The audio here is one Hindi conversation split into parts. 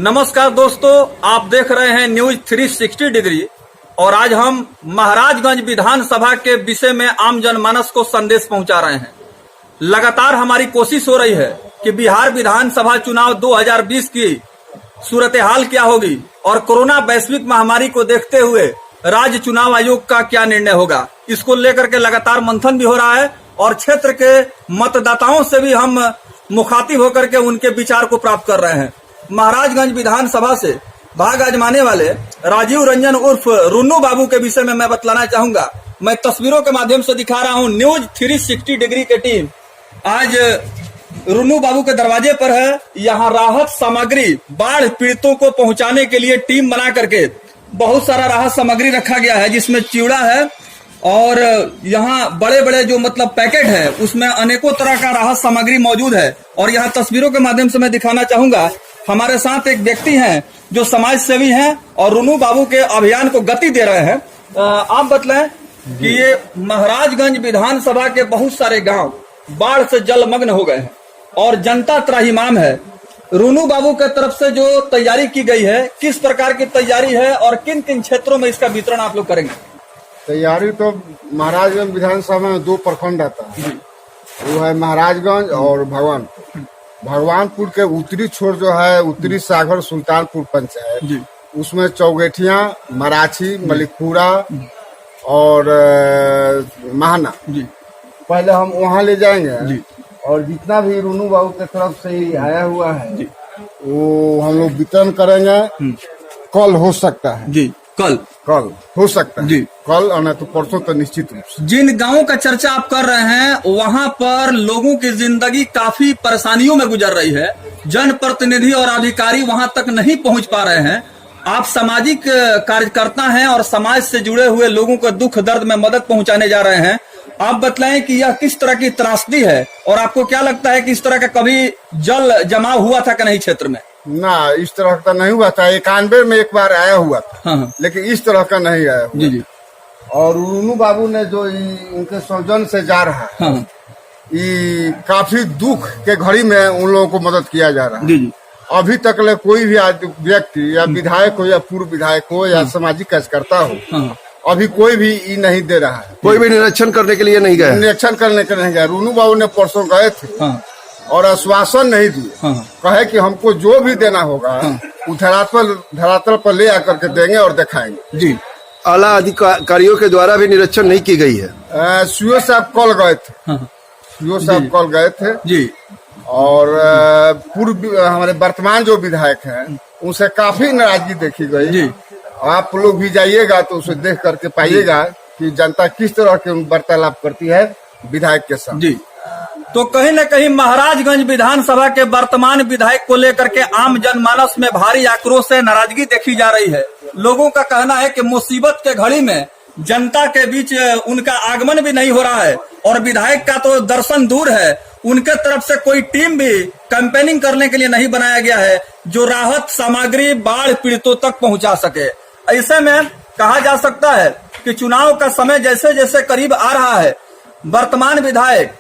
नमस्कार दोस्तों, आप देख रहे हैं न्यूज 360 डिग्री और आज हम महाराजगंज विधानसभा के विषय में आम जनमानस को संदेश पहुंचा रहे हैं। लगातार हमारी कोशिश हो रही है कि बिहार विधानसभा चुनाव 2020 की सूरत हाल क्या होगी और कोरोना वैश्विक महामारी को देखते हुए राज्य चुनाव आयोग का क्या निर्णय होगा, इसको लेकर के लगातार मंथन भी हो रहा है और क्षेत्र के मतदाताओं से भी हम मुखातिब होकर के उनके विचार को प्राप्त कर रहे हैं। महाराजगंज विधानसभा से भाग आजमाने वाले राजीव रंजन उर्फ रुन्नू बाबू के विषय में मैं बतलाना चाहूंगा। मैं तस्वीरों के माध्यम से दिखा रहा हूं, न्यूज 360 डिग्री की टीम आज रुन्नू बाबू के दरवाजे पर है। यहां राहत सामग्री बाढ़ पीड़ितों को पहुंचाने के लिए टीम बना करके बहुत सारा राहत सामग्री रखा गया है, जिसमें चिवड़ा है और यहाँ बड़े बड़े जो पैकेट है उसमें अनेकों तरह का राहत सामग्री मौजूद है। और यहाँ तस्वीरों के माध्यम से मैं दिखाना चाहूंगा, हमारे साथ एक व्यक्ति हैं जो समाज सेवी हैं और रुन्नू बाबू के अभियान को गति दे रहे हैं। आप बतलाएं कि ये महाराजगंज विधानसभा के बहुत सारे गांव बाढ़ से जलमग्न हो गए हैं और जनता त्राहिमाम है। रुन्नू बाबू के तरफ से जो तैयारी की गई है, किस प्रकार की तैयारी है और किन किन क्षेत्रों में इसका वितरण आप लोग करेंगे? तैयारी तो महाराजगंज विधानसभा में 2 प्रखंड आता है, वो है महाराजगंज और भगवानपुर के उत्तरी छोर जो है उत्तरी सागर सुल्तानपुर पंचायत, उसमें चौगेठिया, मराठी, मलिकपुरा और महाना। पहले हम वहाँ ले जाएंगे और जितना भी रुन्नू बाबू की तरफ से ही आया हुआ है वो हम लोग वितरण करेंगे। कल हो सकता है जी, कल हो सकता है जी, कल और नहीं तो परसों तो निश्चित रूप से। जिन गांवों का चर्चा आप कर रहे हैं वहां पर लोगों की जिंदगी काफी परेशानियों में गुजर रही है। जनप्रतिनिधि और अधिकारी वहां तक नहीं पहुंच पा रहे हैं। आप सामाजिक कार्यकर्ता हैं और समाज से जुड़े हुए लोगों को दुख दर्द में मदद पहुंचाने जा रहे हैं। आप बतलाएं कि यह किस तरह की त्रासदी है और आपको क्या लगता है कि इस तरह का कभी जल जमाव हुआ था कि नहीं क्षेत्र में? ना, इस तरह का नहीं हुआ था। 91 में एक बार आया हुआ था। हाँ। लेकिन इस तरह का नहीं आया हुआ। जी। और रुन्नू बाबू ने जो उनके सौजन से जा रहा है, हाँ। ये काफी दुख के घड़ी में उन लोगों को मदद किया जा रहा है। जी। अभी तक ले कोई भी व्यक्ति या विधायक हो या पूर्व विधायक हो या सामाजिक कार्यकर्ता हो, हाँ। अभी कोई भी ये नहीं दे रहा है। कोई भी निरीक्षण करने के लिए नहीं गया। निरीक्षण करने के नहीं गया। रुन्नू बाबू ने परसों गए थे, हाँ। और आश्वासन नहीं दिए, हाँ। कहे कि हमको जो भी देना होगा, हाँ। वो धरातल पर ले आकर के देंगे और दिखाएंगे जी। आला अधिकारियों के द्वारा भी निरीक्षण नहीं की गई है। सीओ साहब कल गए थे, हाँ। सीओ साहब कल गए थे जी। और पूर्व हमारे वर्तमान जो विधायक हैं उनसे काफी नाराजगी देखी गई जी। आप लोग भी जाइएगा तो उसे देख करके पाइएगा कि जनता किस तरह के वार्तालाप करती है विधायक के साथ जी। तो कहीं न कहीं महाराजगंज विधानसभा के वर्तमान विधायक को लेकर के आम जनमानस में भारी आक्रोश से नाराजगी देखी जा रही है। लोगों का कहना है कि मुसीबत के घड़ी में जनता के बीच उनका आगमन भी नहीं हो रहा है और विधायक का तो दर्शन दूर है, उनके तरफ से कोई टीम भी कैंपेनिंग करने के लिए नहीं बनाया गया है जो राहत सामग्री बाढ़ पीड़ितों तक पहुंचा सके। ऐसे में कहा जा सकता है कि चुनाव का समय जैसे जैसे करीब आ रहा है, वर्तमान विधायक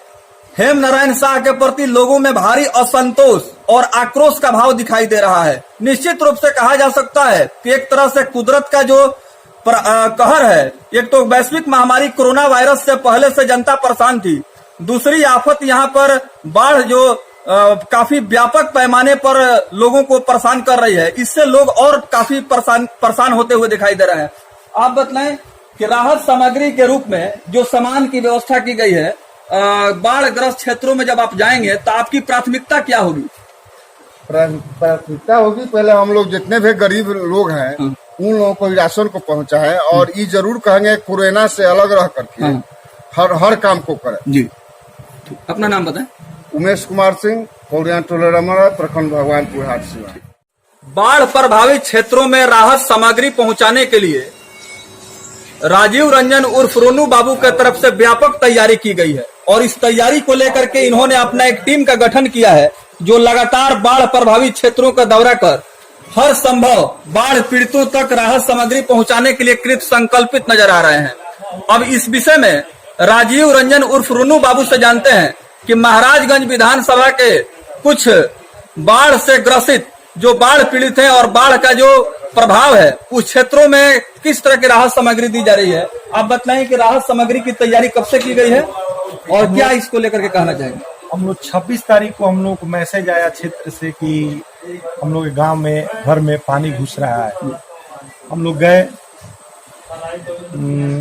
हेम नारायण शाह के प्रति लोगों में भारी असंतोष और आक्रोश का भाव दिखाई दे रहा है। निश्चित रूप से कहा जा सकता है कि एक तरह से कुदरत का जो कहर है, एक तो वैश्विक महामारी कोरोना वायरस से पहले से जनता परेशान थी, दूसरी आफत यहाँ पर बाढ़ जो काफी व्यापक पैमाने पर लोगों को परेशान कर रही है, इससे लोग और काफी परेशान होते हुए दिखाई दे रहे हैं। आप बतलाएं कि राहत सामग्री के रूप में जो सामान की व्यवस्था की गई है, बाढ़ ग्रस्त क्षेत्रों में जब आप जाएंगे तो आपकी प्राथमिकता क्या होगी? प्राथमिकता होगी पहले हम लोग जितने भी गरीब लोग हैं उन लोगों को राशन को पहुंचाएं और ये जरूर कहेंगे कोरोना से अलग रह करके हर काम को करें जी। अपना नाम बताएं। उमेश कुमार सिंह, टोलरा, प्रखंड भगवानपुर हाट से। बाढ़ प्रभावित क्षेत्रों में राहत सामग्री पहुंचाने के लिए राजीव रंजन उर्फ रुन्नू बाबू के तरफ से व्यापक तैयारी की गई है और इस तैयारी को लेकर के इन्होंने अपना एक टीम का गठन किया है जो लगातार बाढ़ प्रभावित क्षेत्रों का दौरा कर हर संभव बाढ़ पीड़ितों तक राहत सामग्री पहुंचाने के लिए कृत संकल्पित नजर आ रहे हैं। अब इस विषय में राजीव रंजन उर्फ रुन्नू बाबू से जानते हैं कि महाराजगंज विधानसभा के कुछ बाढ़ से ग्रसित जो बाढ़ पीड़ित हैं और बाढ़ का जो प्रभाव है उस क्षेत्रों में किस तरह की राहत सामग्री दी जा रही है। आप बताएं कि राहत सामग्री की तैयारी कब से की गई है और क्या इसको लेकर के कहना चाहेंगे। हम लोग 26 तारीख को हम लोग को मैसेज आया क्षेत्र से कि हम लोग के गांव में घर में पानी घुस रहा है। हम लोग गए,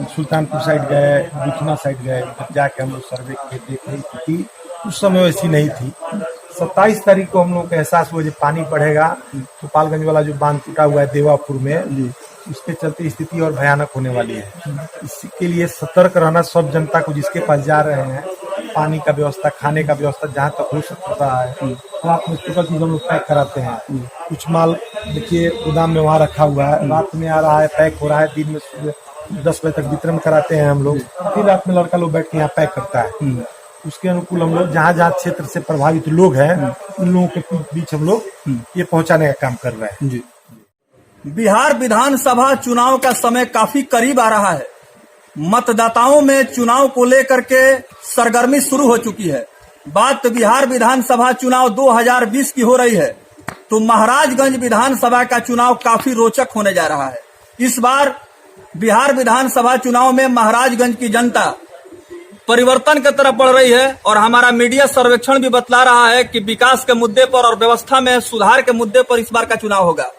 सुल्तानपुर साइड गए, बिखना साइड गए, जाके हम लोग सर्वे किए, देखे स्थिति उस समय वैसी नहीं थी। 27 तारीख को हम लोग को एहसास हुआ जब पानी बढ़ेगा तो पालगंज वाला जो बांध टूटा हुआ है देवापुर में, उसके चलते स्थिति और भयानक होने वाली है। इसके लिए सतर्क रहना सब जनता को, जिसके पास जा रहे हैं, पानी का व्यवस्था, खाने का व्यवस्था जहाँ तक हो सकता है। रात में टोटल चीज हम लोग पैक कराते हैं। कुछ माल देखिए गोदाम में वहाँ रखा हुआ है, रात में आ रहा है, पैक हो रहा है। दिन में 10 बजे तक वितरण कराते हैं हम लोग, फिर रात में लड़का लोग बैठ के यहाँ पैक करता है। उसके अनुकूल हम लोग जहाँ जहाँ क्षेत्र से प्रभावित लोग हैं उन लोगों के बीच हम लोग ये पहुँचाने का काम कर रहे हैं। जी। बिहार विधानसभा चुनाव का समय काफी करीब आ रहा है। मतदाताओं में चुनाव को लेकर के सरगर्मी शुरू हो चुकी है। बात बिहार विधानसभा चुनाव 2020 की हो रही है तो महाराजगंज विधानसभा का चुनाव काफी रोचक होने जा रहा है। इस बार बिहार विधानसभा चुनाव में महाराजगंज की जनता परिवर्तन की तरफ बढ़ रही है और हमारा मीडिया सर्वेक्षण भी बतला रहा है कि विकास के मुद्दे पर और व्यवस्था में सुधार के मुद्दे पर इस बार का चुनाव होगा।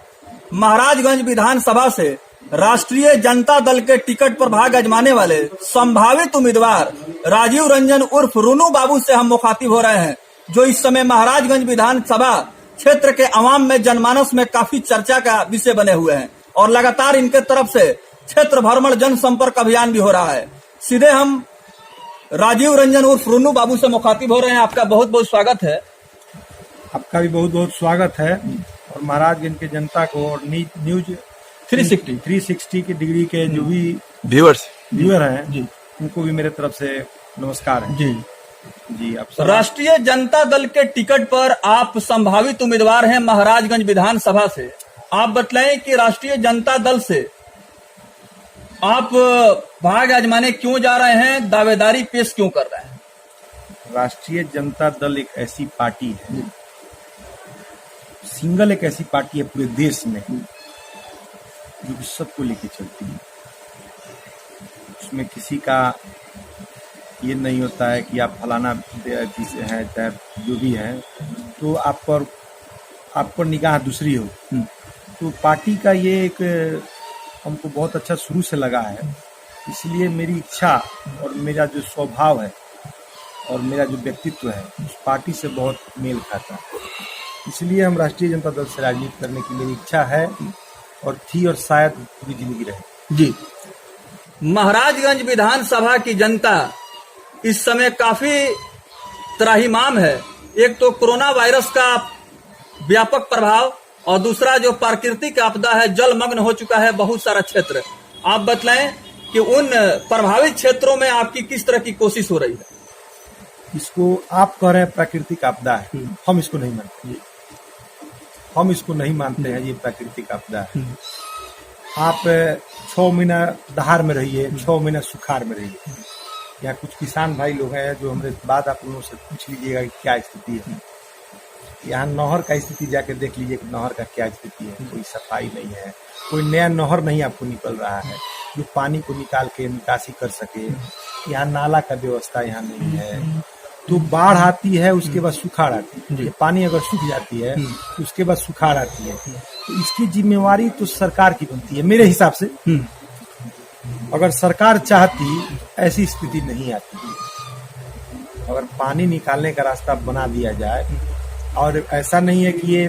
महाराजगंज विधानसभा से राष्ट्रीय जनता दल के टिकट पर भाग आजमाने वाले संभावित उम्मीदवार राजीव रंजन उर्फ रूनू बाबू से हम मुखातिब हो रहे हैं, जो इस समय महाराजगंज विधानसभा क्षेत्र के अवाम में जनमानस में काफी चर्चा का विषय बने हुए हैं और लगातार इनके तरफ से क्षेत्र भ्रमण जनसंपर्क अभियान भी हो रहा है। सीधे हम राजीव रंजन उर्फ रूनू बाबू से मुखातिब हो रहे हैं। आपका बहुत बहुत स्वागत है। आपका भी बहुत बहुत स्वागत है और महाराजगंज के जनता को और न्यूज 360 की डिग्री के जो भी व्यूअर हैं जी, उनको भी मेरे तरफ से नमस्कार है। जी आप राष्ट्रीय जनता दल के टिकट पर आप संभावित उम्मीदवार हैं महाराजगंज विधानसभा से। आप बतलाएं कि राष्ट्रीय जनता दल से आप भाग आजमाने क्यों जा रहे हैं, दावेदारी पेश क्यों कर रहे हैं। राष्ट्रीय जनता दल एक ऐसी पार्टी है, सिंगल एक ऐसी पार्टी है पूरे देश में जो कि सबको लेके चलती है। उसमें किसी का ये नहीं होता है कि आप फलाना किसी है, चाहे जो भी है, तो आप पर निगाह दूसरी हो। तो पार्टी का ये एक हमको बहुत अच्छा शुरू से लगा है, इसलिए मेरी इच्छा और मेरा जो स्वभाव है और मेरा जो व्यक्तित्व है उस पार्टी से बहुत मेल खाता है। इसलिए हम राष्ट्रीय जनता दल से राजनीति करने की मेरी इच्छा है और थी और शायद पूरी जिंदगी रहे। जी, महाराजगंज विधानसभा की जनता इस समय काफी त्राहिमाम है। एक तो कोरोना वायरस का व्यापक प्रभाव और दूसरा जो प्राकृतिक आपदा है, जलमग्न हो चुका है बहुत सारा क्षेत्र। आप बतलाएं कि उन प्रभावित क्षेत्रों में आपकी किस तरह की कोशिश हो रही है। इसको आप कह रहे हैं प्राकृतिक आपदा है, हम इसको नहीं मानते। हम इसको नहीं मानते हैं ये प्राकृतिक आपदा है। आप 6 महीना दहाड़ में रहिए, 6 महीना सुखाड़ में रहिए। यहाँ कुछ किसान भाई लोग हैं जो हमारे बाद आप लोगों से पूछ लीजिएगा कि क्या स्थिति है। यहाँ नहर का स्थिति जाके देख लीजिए कि नहर का क्या स्थिति है। कोई सफाई नहीं है, कोई नया नहर नहीं आपको निकल रहा है जो पानी को निकाल के निकासी कर सके। यहाँ नाला का व्यवस्था यहाँ नहीं है। तो बाढ़ आती है, उसके बाद सुखाड़ आती है। पानी अगर सूख जाती है तो उसके बाद सुखाड़ आती है। तो इसकी जिम्मेवारी तो सरकार की बनती है मेरे हिसाब से। अगर सरकार चाहती ऐसी स्थिति नहीं आती। अगर पानी निकालने का रास्ता बना दिया जाए, और ऐसा नहीं है कि ये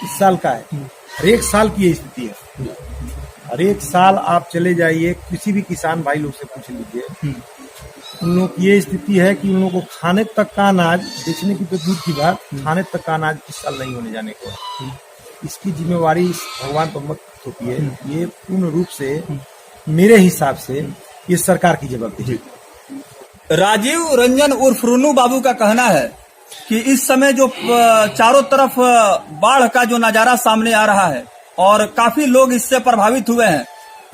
इस साल का है, हर एक साल की ये स्थिति है। हर एक साल आप चले जाइए, किसी भी किसान भाई लोग से पूछ लीजिए, उन लोग की ये स्थिति है कि उन लोगों को खाने तक का अनाज, बेचने की तो दूर की बात, खाने तक का अनाज इस साल नहीं होने जाने को। इसकी जिम्मेवारी भगवान पर मत थोपिए। ये पूर्ण रूप से मेरे हिसाब से ये सरकार की जवाबदेही है। राजीव रंजन उर्फ रूनू बाबू का कहना है कि इस समय जो चारों तरफ बाढ़ का जो नजारा सामने आ रहा है और काफी लोग इससे प्रभावित हुए हैं,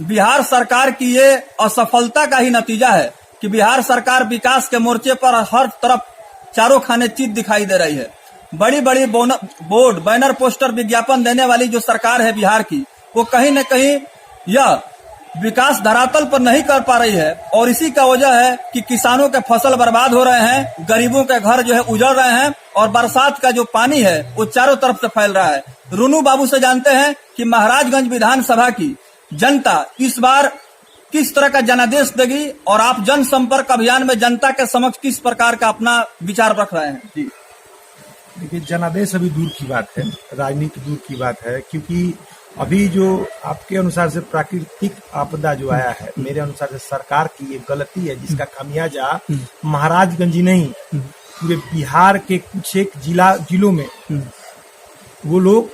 बिहार सरकार की ये असफलता का ही नतीजा है कि बिहार सरकार विकास के मोर्चे पर हर तरफ चारों खाने चित दिखाई दे रही है। बड़ी बड़ी बोर्ड बैनर पोस्टर विज्ञापन देने वाली जो सरकार है बिहार की, वो कहीं न कहीं यह विकास धरातल पर नहीं कर पा रही है। और इसी का वजह है कि किसानों के फसल बर्बाद हो रहे हैं, गरीबों के घर जो है उजड़ रहे हैं, और बरसात का जो पानी है वो चारों तरफ से फैल रहा है। रुनू बाबू से जानते हैं कि महाराजगंज विधानसभा की जनता इस बार किस तरह का जनादेश देगी, और आप जनसंपर्क अभियान में जनता के समक्ष किस प्रकार का अपना विचार रख रहे हैं। जी देखिए, जनादेश अभी दूर की बात है, राजनीति दूर की बात है, क्योंकि अभी जो आपके अनुसार से प्राकृतिक आपदा जो आया है, मेरे अनुसार से सरकार की ये गलती है जिसका खामियाजा महाराजगंज ही नहीं पूरे बिहार के कुछ एक जिलों में वो लोग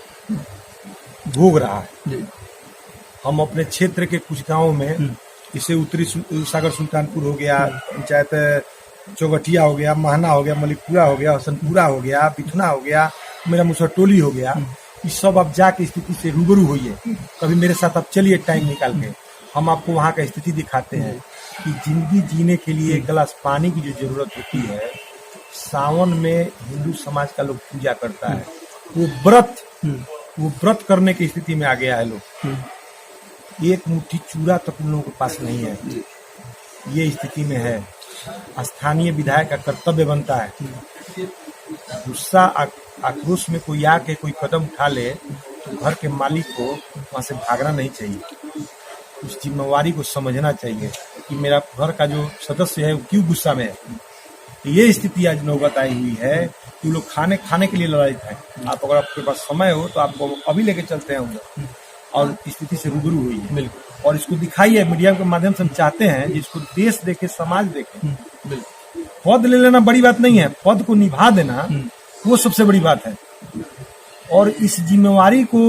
भोग रहा है। हम अपने क्षेत्र के कुछ गांवों में, जैसे उत्तरी सागर सुल्तानपुर हो गया, पंचायत चौगटिया हो गया, महना हो गया, मलिकपुरा हो गया, हसनपुरा हो गया, बिथुना हो गया, मेरा मुसरटोली हो गया, इस सब अब जाके स्थिति से रूबरू होइए। कभी मेरे साथ अब चलिए टाइम निकाल के, हम आपको वहाँ का स्थिति दिखाते हैं कि जिंदगी जीने के लिए एक गिलास पानी की जो जरूरत होती है, सावन में हिंदू समाज का लोग पूजा करता है, वो व्रत करने की स्थिति में आ गया है लोग। एक मुट्ठी चूरा तक उन लोगों के पास नहीं है, ये स्थिति में है। स्थानीय विधायक का कर्तव्य बनता है, गुस्सा आक्रोश में कोई आके कोई कदम उठा ले तो घर के मालिक को वहां से भागना नहीं चाहिए, उस जिम्मेवारी को समझना चाहिए कि मेरा घर का जो सदस्य है वो क्यों गुस्सा में है। तो ये स्थिति आज नौबत आई हुई है कि लोग खाने के लिए लड़ाई है। आप अगर आपके पास समय हो तो आपको अभी लेके चलते हैं उधर, और स्थिति से रूबरू हुई है। बिल्कुल, और इसको दिखाइए मीडिया के माध्यम से। हम चाहते हैं जिसको देश देखे, समाज देखे। पद ले लेना बड़ी बात नहीं है, पद को निभा देना वो सबसे बड़ी बात है। और इस जिम्मेवारी को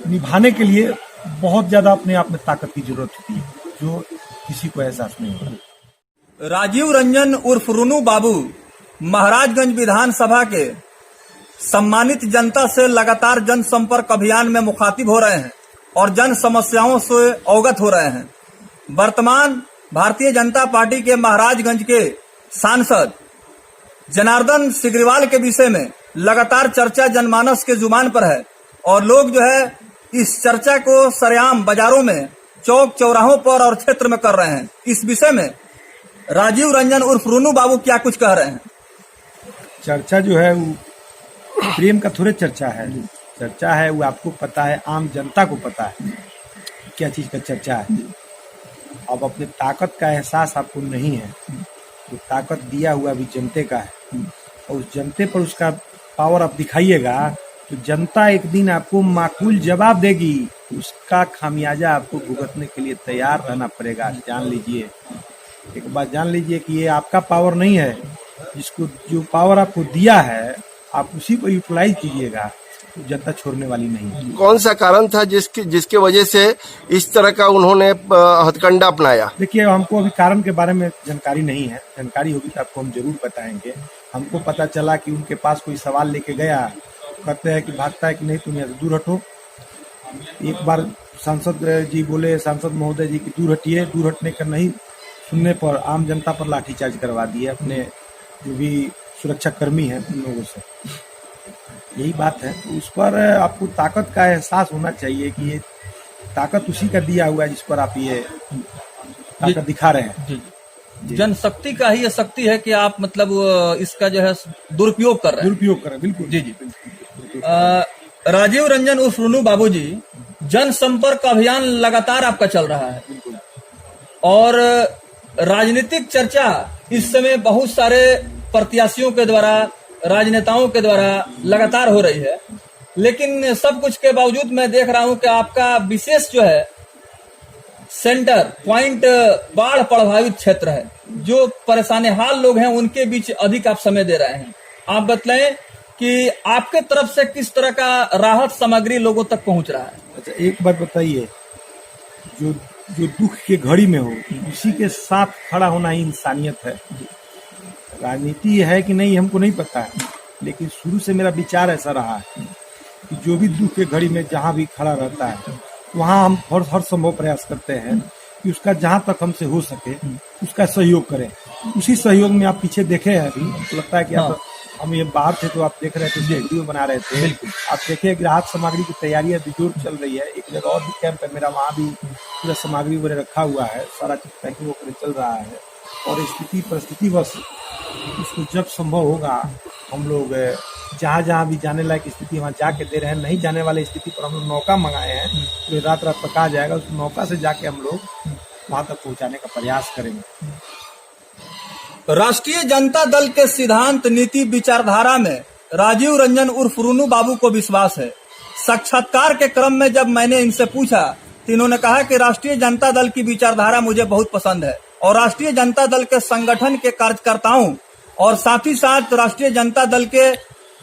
निभाने के लिए बहुत ज्यादा अपने आप में ताकत की जरूरत होती है, जो किसी को एहसास नहीं होता। राजीव रंजन उर्फ रुनू बाबू महाराजगंज विधानसभा के सम्मानित जनता से लगातार जनसंपर्क अभियान में मुखातिब हो रहे हैं और जन समस्याओं से अवगत हो रहे हैं। वर्तमान भारतीय जनता पार्टी के महाराजगंज के सांसद जनार्दन सिग्रीवाल के विषय में लगातार चर्चा जनमानस के जुबान पर है, और लोग जो है इस चर्चा को सरेआम बाजारों में, चौक चौराहों पर और क्षेत्र में कर रहे हैं। इस विषय में राजीव रंजन उर्फ रुनू बाबू क्या कुछ कह रहे हैं। चर्चा जो है वो प्रेम का थोड़े चर्चा है, चर्चा है वो आपको पता है, आम जनता को पता है क्या चीज का चर्चा है। अब अपने ताकत का एहसास आपको नहीं है, तो ताकत दिया हुआ भी जनते का है, और उस जनते पर उसका पावर आप दिखाइएगा तो जनता एक दिन आपको माकूल जवाब देगी, उसका खामियाजा आपको भुगतने के लिए तैयार रहना पड़ेगा। जान लीजिए, एक बात जान लीजिए कि ये आपका पावर नहीं है, जिसको जो पावर आपको दिया है आप उसी को यूटिलाइज कीजिएगा, तो जनता छोड़ने वाली नहीं है। कौन सा कारण था जिसके वजह से इस तरह का उन्होंने हथकंडा अपनाया? देखिए, हमको अभी कारण के बारे में जानकारी नहीं है, जानकारी होगी तो आपको हम जरूर बताएंगे। हमको पता चला कि उनके पास कोई सवाल लेके गया, कहते हैं कि भागता है कि नहीं तुम यहाँ से दूर हटो। एक बार सांसद जी बोले, सांसद महोदय जी की दूर हटिए, दूर हटने का नहीं सुनने पर आम जनता पर लाठीचार्ज करवा दिए अपने जो भी सुरक्षा कर्मी हैं उन लोगों से। यही बात है, तो उस पर आपको ताकत का एहसास होना चाहिए कि ये ताकत उसी का दिया हुआ है जिस पर आप ये ताकत दिखा रहे हैं। जनशक्ति का ही ये शक्ति है कि आप मतलब इसका जो है दुरुपयोग कर रहे हैं। दुरुपयोग कर रहे हैं, बिल्कुल। जी जी, राजीव रंजन उर्फ रुनू बाबू जी, जनसंपर्क अभियान लगातार आपका चल रहा है, और राजनीतिक चर्चा इस समय बहुत सारे प्रत्याशियों के द्वारा, राजनेताओं के द्वारा लगातार हो रही है। लेकिन सब कुछ के बावजूद मैं देख रहा हूं कि आपका विशेष जो है सेंटर पॉइंट बाढ़ प्रभावित क्षेत्र है, जो परेशानी हाल लोग हैं उनके बीच अधिक आप समय दे रहे हैं। आप बताएं कि आपके तरफ से किस तरह का राहत सामग्री लोगों तक पहुंच रहा है। अच्छा, एक बात बताइए, जो दुख के घड़ी में हो उसी के साथ खड़ा होना ही इंसानियत है। राजनीति है कि नहीं हमको नहीं पता है, लेकिन शुरू से मेरा विचार ऐसा रहा है कि जो भी दुख के घड़ी में जहाँ भी खड़ा रहता है वहाँ हम हर संभव प्रयास करते हैं कि उसका जहाँ तक हमसे हो सके उसका सहयोग करें। उसी सहयोग में आप पीछे देखे हैं, अभी तो लगता है कि आप हम ये बाहर थे तो आप देख रहे थे, वीडियो बना रहे थे। आप देखिए राहत सामग्री की तैयारी अभी जोर चल रही है। एक जगह और भी कैंप है मेरा, वहाँ भी पूरा सामग्री वगैरह रखा हुआ है, सारा चीज पैकिंग वगैरह चल रहा है। और स्थिति परिस्थिति बस उसको जब संभव होगा हम लोग जहाँ जहाँ भी जाने लायक स्थिति वहाँ जाके दे रहे हैं। नहीं जाने वाली स्थिति पर हम लोग नौका मंगाए हैं, तो रात रात पका जाएगा, उस नौका से जाके हम लोग वहाँ तक पहुँचाने का प्रयास करेंगे। राष्ट्रीय जनता दल के सिद्धांत, नीति, विचारधारा में राजीव रंजन उर्फ रूनू बाबू को विश्वास है। साक्षात्कार के क्रम में जब मैंने इनसे पूछा तो इन्होंने कहा कि राष्ट्रीय जनता दल की विचारधारा मुझे बहुत पसंद है और राष्ट्रीय जनता दल के संगठन के कार्यकर्ताओं और साथ ही साथ राष्ट्रीय जनता दल के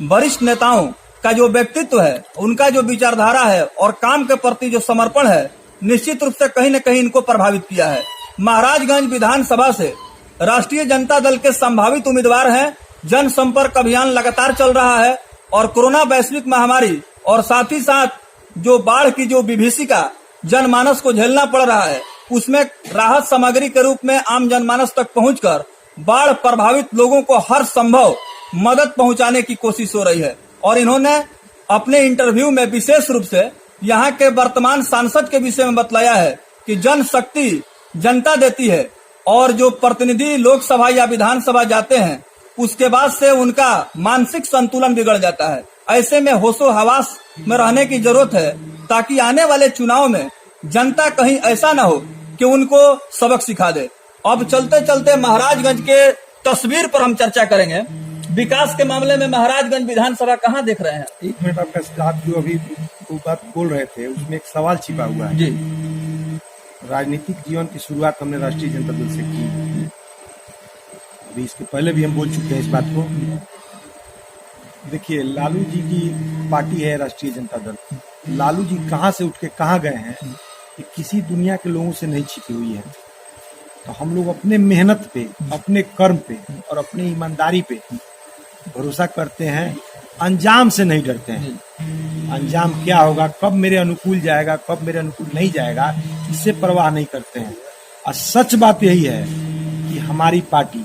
वरिष्ठ नेताओं का जो व्यक्तित्व है, उनका जो विचारधारा है और काम के प्रति जो समर्पण है, निश्चित रूप से कहीं न कहीं इनको प्रभावित किया है। महाराजगंज विधानसभा से राष्ट्रीय जनता दल के संभावित उम्मीदवार हैं। जनसंपर्क अभियान लगातार चल रहा है और कोरोना वैश्विक महामारी और साथ ही साथ जो बाढ़ की जो विभीषिका जनमानस को झेलना पड़ रहा है, उसमें राहत सामग्री के रूप में आम जनमानस तक पहुंचकर बाढ़ प्रभावित लोगों को हर संभव मदद पहुंचाने की कोशिश हो रही है। और इन्होंने अपने इंटरव्यू में विशेष रूप से यहाँ के वर्तमान सांसद के विषय में बतलाया है कि जनशक्ति जनता देती है और जो प्रतिनिधि लोकसभा या विधानसभा जाते हैं उसके बाद से उनका मानसिक संतुलन बिगड़ जाता है। ऐसे में होशो हवास में रहने की जरूरत है ताकि आने वाले चुनाव में जनता कहीं ऐसा न हो कि उनको सबक सिखा दे। अब चलते चलते महाराजगंज के तस्वीर पर हम चर्चा करेंगे। विकास के मामले में महाराजगंज विधानसभा कहाँ देख रहे हैं? एक मिनट, आपका आप जो अभी बात बोल रहे थे उसमें एक सवाल छिपा हुआ है जी। राजनीतिक जीवन की शुरुआत हमने राष्ट्रीय जनता दल से की। अभी इसके पहले भी हम बोल चुके हैं इस बात को। देखिए, लालू जी की पार्टी है राष्ट्रीय जनता दल। लालू जी कहाँ से उठ के कहाँ गए हैं ये किसी दुनिया के लोगों से नहीं छिपी हुई है। तो हम लोग अपने मेहनत पे, अपने कर्म पे और अपनी ईमानदारी पे भरोसा करते हैं, अंजाम से नहीं डरते हैं। अंजाम क्या होगा, कब मेरे अनुकूल जाएगा, कब मेरे अनुकूल नहीं जाएगा, इससे परवाह नहीं करते हैं। और सच बात यही है कि हमारी पार्टी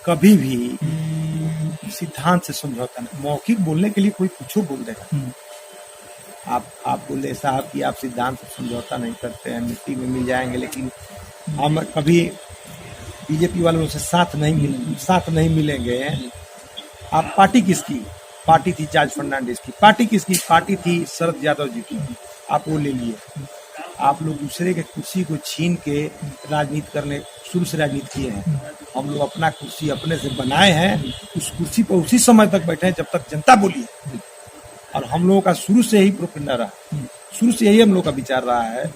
कभी भी सिद्धांत से समझौता नहीं। मौखिक बोलने के लिए कोई कुछ बोल देगा। आप बोले साहब कि आप सिद्धांत से समझौता नहीं करते हैं, मिट्टी में मिल जाएंगे, लेकिन हम कभी बीजेपी वालों से साथ नहीं मिलेंगे। आप पार्टी किसकी? पार्टी थी जॉर्ज फर्नांडिस की। पार्टी किसकी? पार्टी थी शरद यादव जी की। आप वो ले लिए। आप लोग दूसरे के कुर्सी को छीन के राजनीति करने शुरू से राजनीति किए हैं। हम लोग अपना कुर्सी अपने से बनाए हैं, उस कुर्सी पर उसी समय तक बैठे हैं जब तक जनता बोली है। और हम लोगों का शुरू से यही प्रोपेगेंडा रहा, शुरू से यही हम लोग का विचार रहा है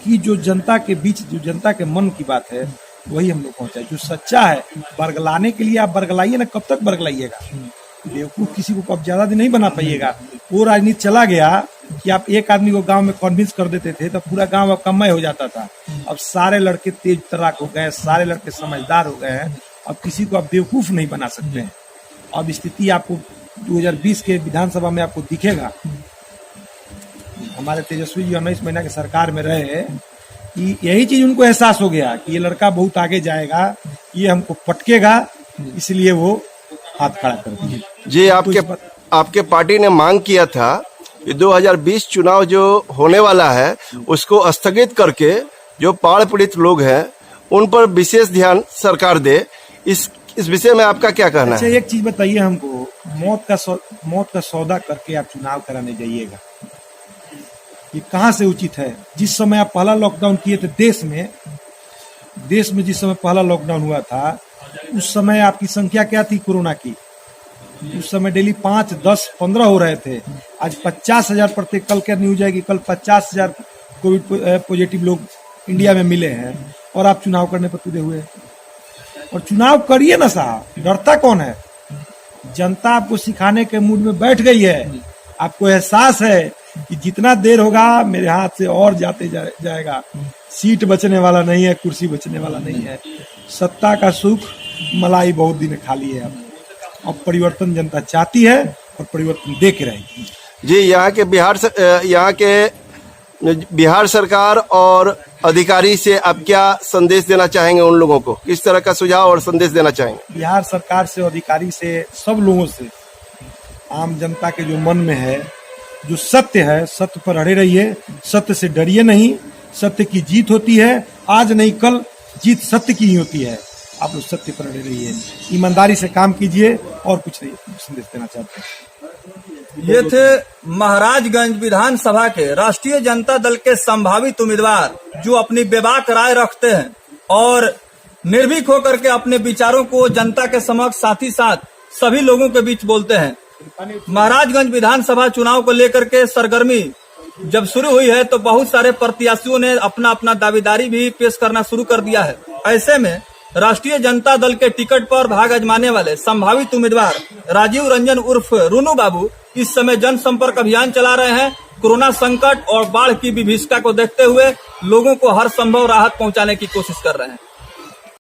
कि जो जनता के बीच, जो जनता के मन की बात है, वही हम लोग पहुंचाए। जो सच्चा है, बरगलाने के लिए आप बरगलाइए ना, कब तक बरगलाइएगा? बेवकूफ किसी को अब ज्यादा दिन नहीं बना पाइएगा। वो राजनीति चला गया कि आप एक आदमी को गांव में कन्विंस कर देते थे तो पूरा गांव आपका मय हो जाता था। अब सारे लड़के तेज तर्राक हो गए, सारे लड़के समझदार हो गए हैं। अब किसी को आप बेवकूफ नहीं बना सकते हैं। अब स्थिति आपको 2020 के विधानसभा में आपको दिखेगा। हमारे तेजस्वी जी 19 महीना के सरकार में रहे कि यही चीज उनको एहसास हो गया कि ये लड़का बहुत आगे जाएगा, ये हमको पटकेगा, इसलिए वो हाथ खड़ा कर दिए। जी, आपके पार्टी ने मांग किया था कि 2020 चुनाव जो होने वाला है उसको स्थगित करके जो बाढ़ पीड़ित लोग हैं उन पर विशेष ध्यान सरकार दे। इस विषय में आपका क्या कहना है? अच्छा, एक चीज बताइए हमको, मौत का सौदा करके आप चुनाव कराने जाइएगा, ये कहाँ से उचित है? जिस समय आप पहला लॉकडाउन किए थे देश में जिस समय पहला लॉकडाउन हुआ था, उस समय आपकी संख्या क्या थी कोरोना की? उस समय डेली 5, 10, 15 हो रहे थे। आज 50,000 प्रत्येक, कल क्या न्यूज है कि कल 50,000 कोविड पॉजिटिव लोग इंडिया में मिले हैं और आप चुनाव करने पर तुले हुए। और चुनाव करिए ना साहब, डरता कौन है? जनता आपको सिखाने के मूड में बैठ गई है। आपको एहसास है कि जितना देर होगा मेरे हाथ से और जाते जाएगा। सीट बचने वाला नहीं है, कुर्सी बचने वाला नहीं है। सत्ता का सुख मलाई बहुत दिन खा ली है। अब परिवर्तन जनता चाहती है और परिवर्तन दे के रहेगी। जी, यहाँ के बिहार सरकार और अधिकारी से आप क्या संदेश देना चाहेंगे? उन लोगों को किस तरह का सुझाव और संदेश देना चाहेंगे? बिहार सरकार से, अधिकारी से, सब लोगों से आम जनता के जो मन में है, जो सत्य है, सत्य पर अड़े रहिए, सत्य से डरिए नहीं। सत्य की जीत होती है, आज नहीं कल जीत सत्य की ही होती है। आप लोग सत्य पर अड़े रहिए, ईमानदारी से काम कीजिए, और कुछ नहीं संदेश देना चाहते हैं। ये थे महाराजगंज विधानसभा के राष्ट्रीय जनता दल के संभावित उम्मीदवार, जो अपनी बेबाक राय रखते हैं और निर्भीक होकर के अपने विचारों को जनता के समक्ष साथ ही साथ सभी लोगों के बीच बोलते हैं। महाराजगंज विधानसभा चुनाव को लेकर के सरगर्मी जब शुरू हुई है तो बहुत सारे प्रत्याशियों ने अपना अपना दावेदारी भी पेश करना शुरू कर दिया है। ऐसे में राष्ट्रीय जनता दल के टिकट पर भाग आजमाने वाले संभावित उम्मीदवार राजीव रंजन उर्फ रूनू बाबू इस समय जनसंपर्क अभियान चला रहे हैं। कोरोना संकट और बाढ़ की विभीषिका को देखते हुए लोगों को हर संभव राहत पहुंचाने की कोशिश कर रहे हैं।